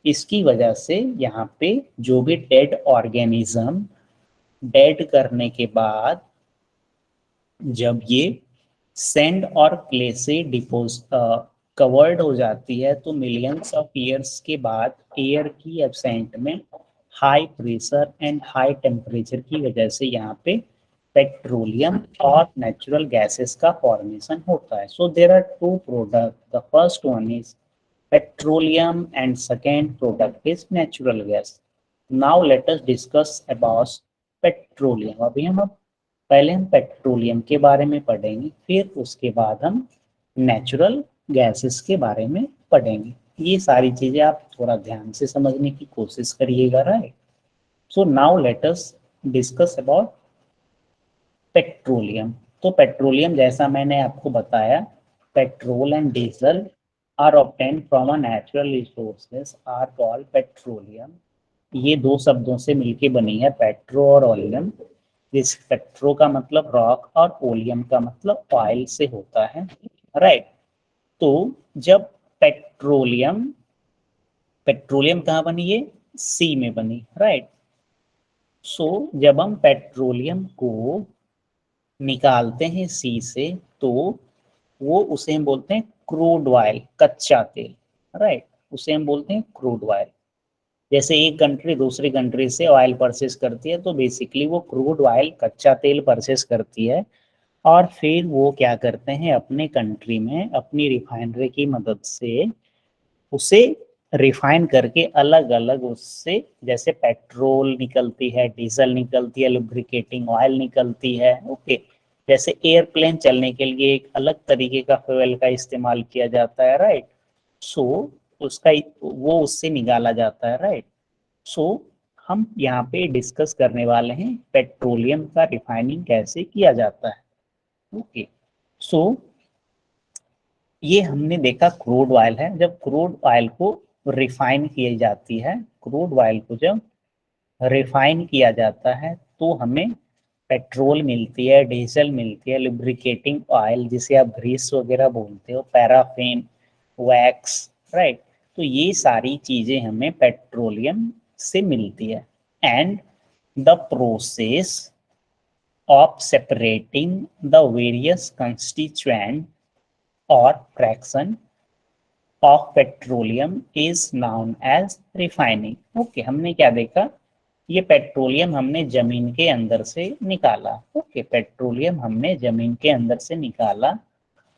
इसकी वजह से यहाँ पे जो भी डेड ऑर्गेनिज्म डेड करने के बाद जब ये सैंड और क्ले से कवर्ड हो जाती है, तो मिलियंस ऑफ ईयर्स के बाद एयर की एब्सेंट में high pressure and high temperature की वजह से यहाँ पे पेट्रोलियम और नेचुरल गैसेस का फॉर्मेशन होता है। So there are two product, the first one is petroleum and second product is natural gas. Now let us discuss about petroleum. अभी हम पहले हम पेट्रोलियम के बारे में पढ़ेंगे, फिर उसके बाद हम नेचुरल गैसेस के बारे में पढ़ेंगे। ये सारी चीजें आप थोड़ा ध्यान से समझने की कोशिश करिएगा, right. So now let us discuss about petroleum. तो पेट्रोलियम जैसा मैंने आपको बताया, petrol and diesel are obtained from a natural resources are called petroleum। ये दो शब्दों से मिलके बनी है, पेट्रो और ओलियम। जिस पेट्रो का मतलब रॉक और ओलियम का मतलब ऑयल से होता है, राइट। तो जब पेट्रोलियम पेट्रोलियम कहाँ बनी, ये सी में बनी, राइट। सो जब हम पेट्रोलियम को निकालते हैं सी से, तो वो उसे हम बोलते हैं क्रूड ऑयल, कच्चा तेल, राइट। उसे हम बोलते हैं क्रूड ऑयल। जैसे एक कंट्री दूसरी कंट्री से ऑयल परचेस करती है, तो बेसिकली वो क्रूड ऑयल, कच्चा तेल परचेस करती है, और फिर वो क्या करते हैं, अपने कंट्री में अपनी रिफाइनरी की मदद से उसे रिफाइन करके अलग अलग उससे, जैसे पेट्रोल निकलती है, डीजल निकलती है, लुब्रिकेटिंग ऑयल निकलती है, ओके। जैसे एयरप्लेन चलने के लिए एक अलग तरीके का फ्यूल का इस्तेमाल किया जाता है, राइट। सो उसका वो उससे निकाला जाता है, राइट। सो हम यहाँ पे डिस्कस करने वाले हैं पेट्रोलियम का रिफाइनिंग कैसे किया जाता है, ओके। सो ये हमने देखा क्रूड ऑयल है। जब क्रूड ऑयल को रिफाइन की जाती है, क्रूड ऑयल को जब रिफाइन किया जाता है, तो हमें पेट्रोल मिलती है, डीजल मिलती है, लुब्रिकेटिंग ऑयल जिसे आप ग्रीस वगैरह बोलते हो, पैराफिन, वैक्स, राइट। तो ये सारी चीजें हमें पेट्रोलियम से मिलती है। And the process of separating the various constituent और fraction of petroleum is known as refining. Okay, हमने क्या देखा, ये पेट्रोलियम हमने जमीन के अंदर से निकाला, ओके। पेट्रोलियम हमने जमीन के अंदर से निकाला,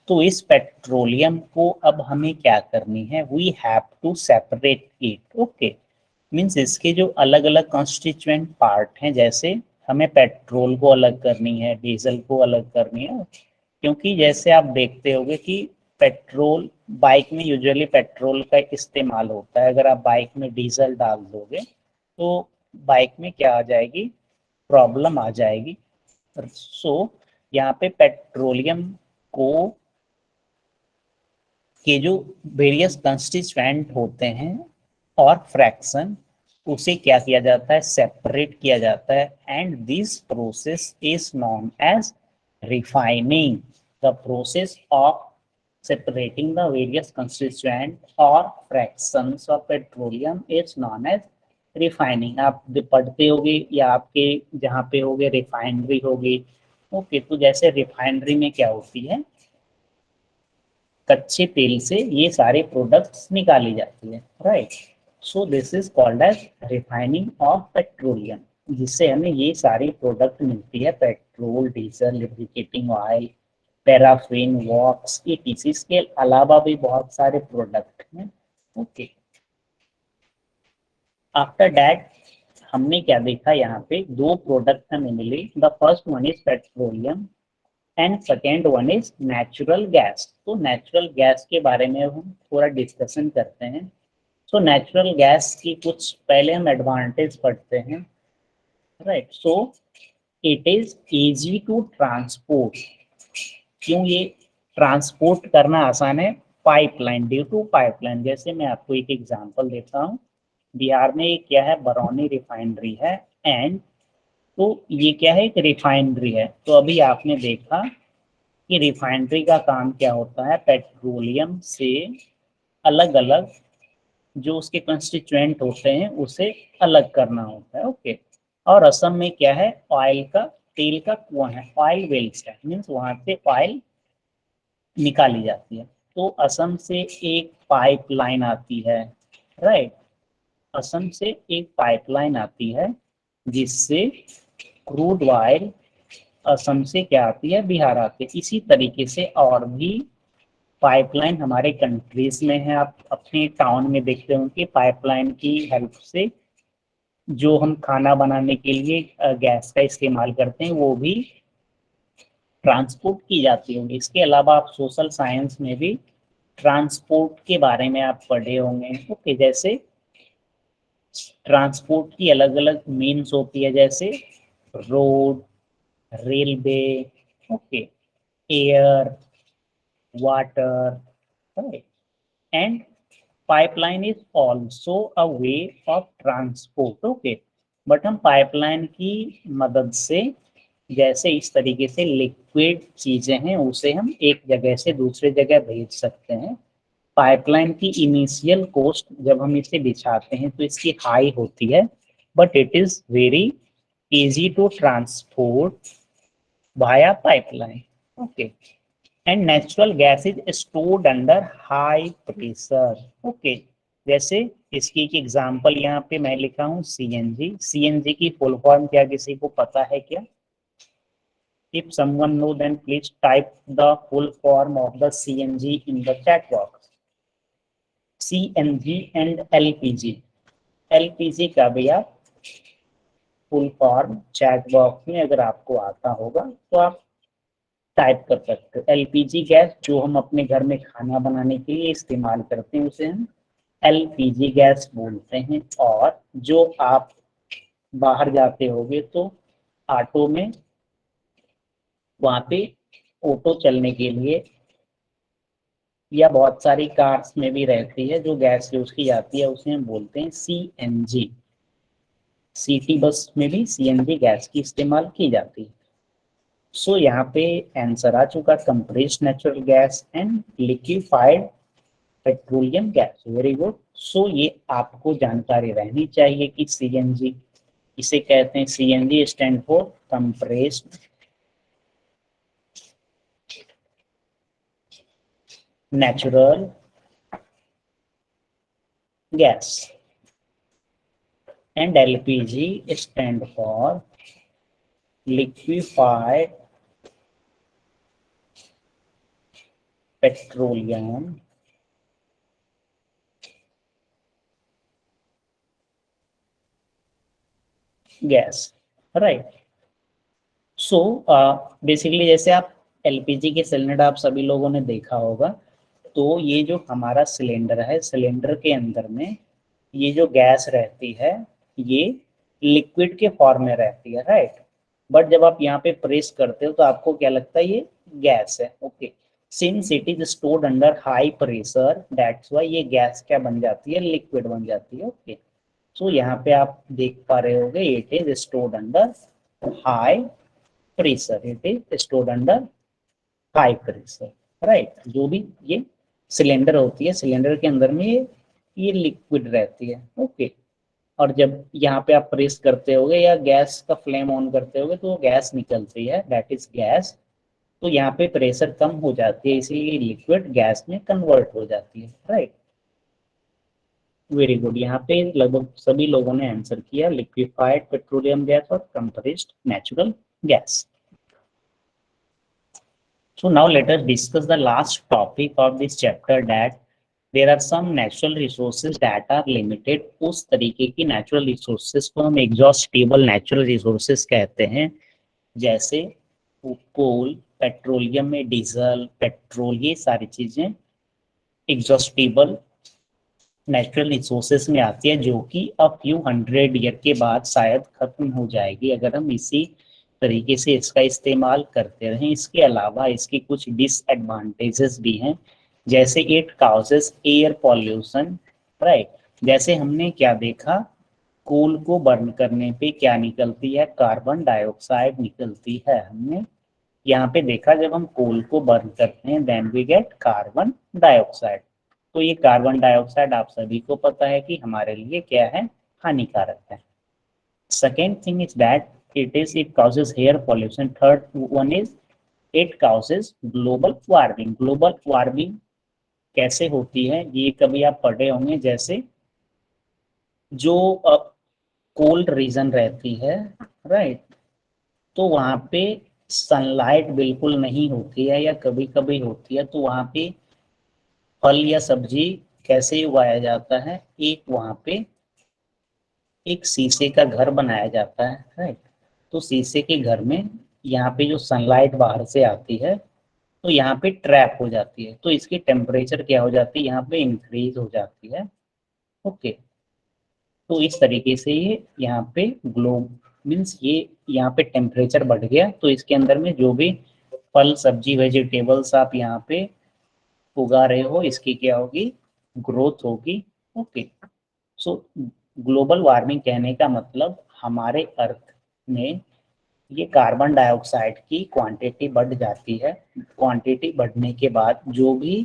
तो इस पेट्रोलियम को अब हमें क्या करनी है, we have to separate it, okay. Means इसके जो अलग अलग कॉन्स्टिट्यूएंट पार्ट हैं, जैसे हमें पेट्रोल को अलग करनी है, डीजल को अलग करनी है, क्योंकि जैसे आप देखते होंगे कि पेट्रोल, बाइक में यूजुअली पेट्रोल का इस्तेमाल होता है। अगर आप बाइक में डीजल डाल दोगे तो बाइक में क्या आ जाएगी, प्रॉब्लम आ जाएगी। सो यहाँ पे पेट्रोलियम को के जो वेरियस कंस्टिट्यूएंट होते हैं और फ्रैक्शन, उसे क्या किया जाता है, सेपरेट किया जाता है। And this process is known as refining. The process of separating the various constituent or fractions of petroleum is known as refining। आप पढ़ते होगे या आपके जहाँ पे होगे रिफाइनरी होगी, ओके। तो जैसे रिफाइनरी में क्या होती है, कच्चे तेल से ये सारे प्रोडक्ट्स निकाली जाती है, right. So this is called as refining of petroleum, जिससे हमें ये सारी प्रोडक्ट मिलती है, petrol, diesel, lubricating oil, paraffin, wax, ETC। इसके अलावा भी बहुत सारे प्रोडक्ट हैं, ओके। आफ्टर दैट हमने क्या देखा, यहाँ पे दो प्रोडक्ट हमें मिले। The first one is petroleum and second one is natural gas. तो नेचुरल गैस के बारे में हम थोड़ा डिस्कशन करते हैं। सो नेचुरल गैस की कुछ पहले हम एडवांटेज पढ़ते हैं, right. So it is easy to transport. क्यों ये ट्रांसपोर्ट करना आसान है, पाइपलाइन, ड्यू टू पाइपलाइन। जैसे मैं आपको एक एग्जांपल देता हूँ, बिहार में एक क्या है, बरौनी रिफाइनरी है, एंड तो ये क्या है, एक रिफाइनरी है। तो अभी आपने देखा कि रिफाइनरी का काम क्या होता है, पेट्रोलियम से अलग अलग जो उसके कंस्टिट्यूएंट होते हैं उसे अलग करना होता है। ओके, और असम में क्या है, ऑयल का, तेल का कुआं है, ऑयल वेल्स है, मीन्स वहां से ऑयल निकाली जाती है। तो असम से एक पाइपलाइन आती है, राइट, असम से एक पाइपलाइन आती है जिससे क्रूड ऑयल असम से क्या आती है, बिहार आती है। इसी तरीके से और भी पाइपलाइन हमारे कंट्रीज में है। आप अपने टाउन में देखते हो कि पाइपलाइन की हेल्प से जो हम खाना बनाने के लिए गैस का इस्तेमाल करते हैं वो भी ट्रांसपोर्ट की जाती होंगी। इसके अलावा आप सोशल साइंस में भी ट्रांसपोर्ट के बारे में आप पढ़े होंगे। ओके, जैसे ट्रांसपोर्ट की अलग अलग मीन्स होती है, जैसे road, railway, okay, air, water, right, and pipeline is also a way of transport. Okay, but हम पाइपलाइन की मदद से, जैसे इस तरीके से लिक्विड चीजें हैं उसे हम एक जगह से दूसरे जगह भेज सकते हैं। पाइपलाइन की इनिशियल कॉस्ट जब हम इसे बिछाते हैं तो इसकी हाई होती है, but it is very easy to transport via pipeline. Okay, and natural gas is stored under high pressure. Okay, जैसे इसकी एक एग्जांपल यहाँ पे मैं लिखा हूँ, सीएनजी। सीएनजी की फुल फॉर्म क्या किसी को पता है क्या? If someone know, then please type the full form of the CNG in the chat box. CNG and LPG. LPG का भी आप फुल फॉर्म चैट बॉक्स में अगर आपको आता होगा तो आप टाइप कर सकते हो। एलपीजी गैस जो हम अपने घर में खाना बनाने के लिए इस्तेमाल करते हैं उसे हम एलपीजी गैस बोलते हैं। और जो आप बाहर जाते होगे तो ऑटो में, वहां पे ऑटो चलने के लिए या बहुत सारी कार्स में भी रहती है जो गैस यूज की जाती है, उसे हम बोलते हैं सीएनजी। सिटी बस में भी सीएनजी गैस की इस्तेमाल की जाती है। सो यहाँ पे आंसर आ चुका, compressed natural gas and liquefied petroleum gas. Very good. So ये आपको जानकारी रहनी चाहिए कि सीएनजी इसे कहते हैं, CNG stand for compressed natural gas and LPG stand for liquefied petroleum gas, right? So basically जैसे आप एलपीजी के सिलेंडर आप सभी लोगों ने देखा होगा, तो ये जो हमारा सिलेंडर है, सिलेंडर के अंदर में ये जो गैस रहती है ये लिक्विड के फॉर्म में रहती है, राइट। बट जब आप यहाँ पे प्रेस करते हो तो आपको क्या लगता है, ये गैस है। Okay, since it is stored under high pressure, that's why ये गैस क्या बन जाती है, लिक्विड बन जाती है। ओके, सो यहाँ पे आप देख पा रहे होगे, it is stored under high pressure, it is stored under high pressure, right. जो भी ये सिलेंडर होती है, सिलेंडर के अंदर में ये लिक्विड रहती है। ओके, और जब यहाँ पे आप प्रेस करते होगे या गैस का फ्लेम ऑन करते होगे तो गैस निकलती है, दैट इज गैस। तो यहाँ पे प्रेशर कम हो जाती है, इसीलिए लिक्विड गैस में कन्वर्ट हो जाती है, राइट। वेरी गुड, यहाँ पे लगभग सभी लोगों ने आंसर किया, लिक्विफाइड पेट्रोलियम गैस और compressed natural gas. So now let us discuss the last topic of this chapter, that there are some natural resources that are limited। उस तरीके की natural resources को हम exhaustible natural resources कहते हैं, जैसे कोल, petroleum में डीजल, पेट्रोल, ये सारी चीजें exhaustible नेचुरल रिसोर्सेस में आती है, जो कि अब फ्यू 100 ईयर के बाद शायद खत्म हो जाएगी अगर हम इसी तरीके से इसका इस्तेमाल करते रहें। इसके अलावा इसकी कुछ डिसएडवांटेजेस भी हैं, जैसे it causes air pollution, right. जैसे हमने क्या देखा, कोल को बर्न करने पे क्या निकलती है, कार्बन डाइऑक्साइड निकलती है। हमने यहाँ पे देखा जब हम कोल को बर्न करते हैं then we get carbon dioxide. तो ये कार्बन डाइऑक्साइड आप सभी को पता है कि हमारे लिए क्या है, हानिकारक है। Second thing is that it causes air pollution. Third one is it causes global warming. Global warming कैसे होती है ये कभी आप पढ़े होंगे, जैसे जो कोल्ड रीजन रहती है, राइट, तो वहाँ पे सनलाइट बिल्कुल नहीं होती है या कभी कभी होती है, तो वहाँ पे फल या सब्जी कैसे उगाया जाता है, एक वहाँ पे एक शीशे का घर बनाया जाता है, राइट। तो शीशे के घर में यहाँ पे जो सनलाइट बाहर से आती है तो यहाँ पे ट्रैप हो जाती है, तो इसकी टेम्परेचर क्या हो जाती है, यहाँ पे इंक्रीज हो जाती है। ओके, तो इस तरीके से ये यहाँ पे ग्लोब मीन्स ये यहाँ पे टेम्परेचर बढ़ गया, तो इसके अंदर में जो भी फल सब्जी वेजिटेबल्स आप यहाँ पे उगा रहे हो इसकी क्या होगी, ग्रोथ होगी। ओके, सो ग्लोबल वार्मिंग कहने का मतलब हमारे अर्थ में ये कार्बन डाइऑक्साइड की क्वांटिटी बढ़ जाती है। क्वांटिटी बढ़ने के बाद जो भी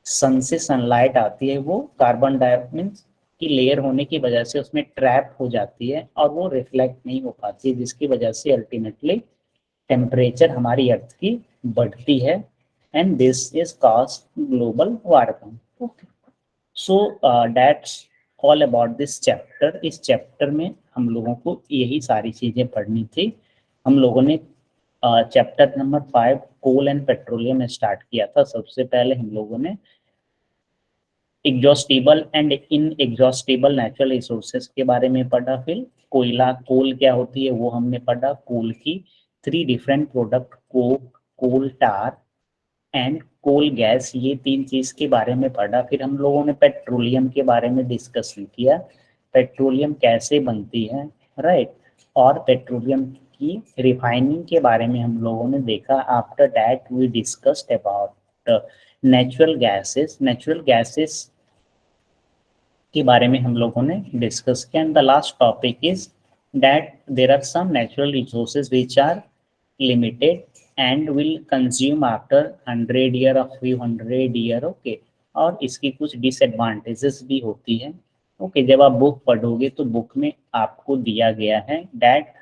सन से सनलाइट आती है वो कार्बन डाइऑक्साइड की लेयर होने की वजह से उसमें ट्रैप हो जाती है और वो रिफ्लेक्ट नहीं हो पाती है, जिसकी वजह से अल्टीमेटली टेम्परेचर हमारी अर्थ की बढ़ती है and this is cause global warming. So that's all about this chapter. इस चैप्टर में हम लोगों को यही सारी चीजें पढ़नी थी। हम लोगों ने chapter number 5 coal and petroleum start किया था। सबसे पहले हम लोगों ने exhaustible and inexhaustible natural resources के बारे में पढ़ा, फिर कोयला कोल क्या होती है वो हमने पढ़ा, कोल की 3 different product coke, coal tar and coal gas, ये 3 चीज के बारे में पढ़ा। फिर हम लोगों ने पेट्रोलियम के बारे में डिस्कशन किया, पेट्रोलियम कैसे बनती है, राइट, और पेट्रोलियम की रिफाइनिंग के बारे में हम लोगों ने देखा। After that we discussed about natural gases. Natural gases के बारे में हम लोगों ने डिस्कस किया and the last topic is that there are some natural resources which are limited and will consume after 100 year और फ्यू 100 ईयर। ओके, और इसकी कुछ डिसएडवांटेजेस भी होती है। ओके, जब आप बुक पढ़ोगे तो बुक में आपको दिया गया है दैट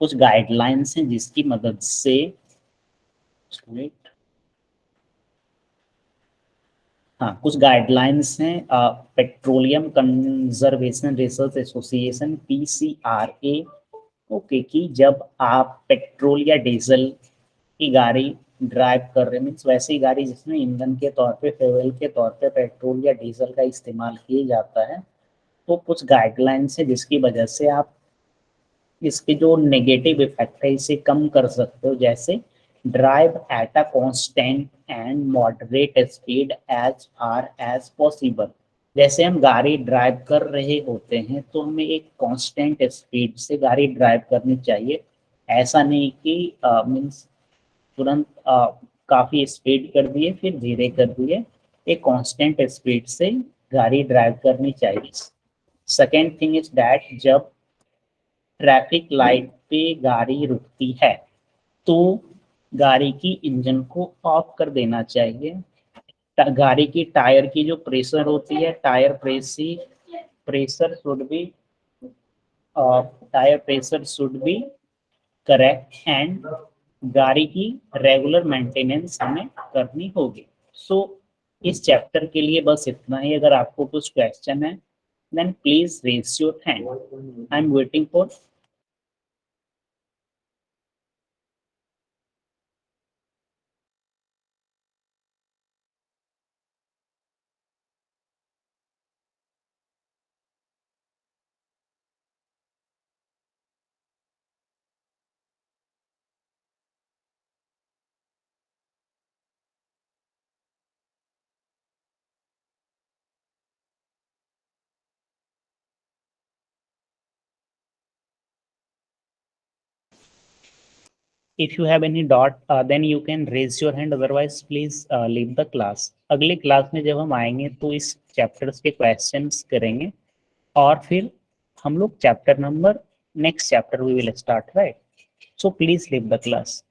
कुछ गाइडलाइंस हैं जिसकी मदद से हाँ, कुछ गाइडलाइंस हैं petroleum conservation research association PCRA। Okay, कि जब आप पेट्रोल या डीजल की गाड़ी ड्राइव कर रहे मीन्स वैसी गाड़ी जिसमें ईंधन के तौर पे फ्यूल के तौर पे पेट्रोल या डीजल का इस्तेमाल किया जाता है, तो कुछ गाइडलाइंस है जिसकी वजह से आप इसके जो नेगेटिव इफेक्ट है इसे कम कर सकते हो। जैसे drive at a constant and moderate speed as far as possible. जैसे हम गाड़ी ड्राइव कर रहे होते हैं तो हमें एक कांस्टेंट स्पीड से गाड़ी ड्राइव करनी चाहिए। ऐसा नहीं कि मीन्स तुरंत काफी स्पीड कर दिए फिर धीरे कर दिए, एक कांस्टेंट स्पीड से गाड़ी ड्राइव करनी चाहिए। सेकेंड थिंग इज दैट जब ट्रैफिक लाइट पे गाड़ी रुकती है तो गाड़ी की इंजन को ऑफ कर देना चाहिए। गाड़ी की टायर की जो प्रेशर होती है, tyre pressure should be tyre pressure should be correct and गाड़ी की रेगुलर मेंटेनेंस हमें करनी होगी। सो इस चैप्टर के लिए बस इतना ही। अगर आपको कुछ क्वेश्चन है then please raise your hand, I am waiting for. If you have any doubt, then you can raise your hand. Otherwise, please leave the class. अगले क्लास में जब हम आएंगे तो इस चैप्टर्स के क्वेश्चंस करेंगे और फिर हम लोग chapter number next chapter we will start, right. So please leave the class.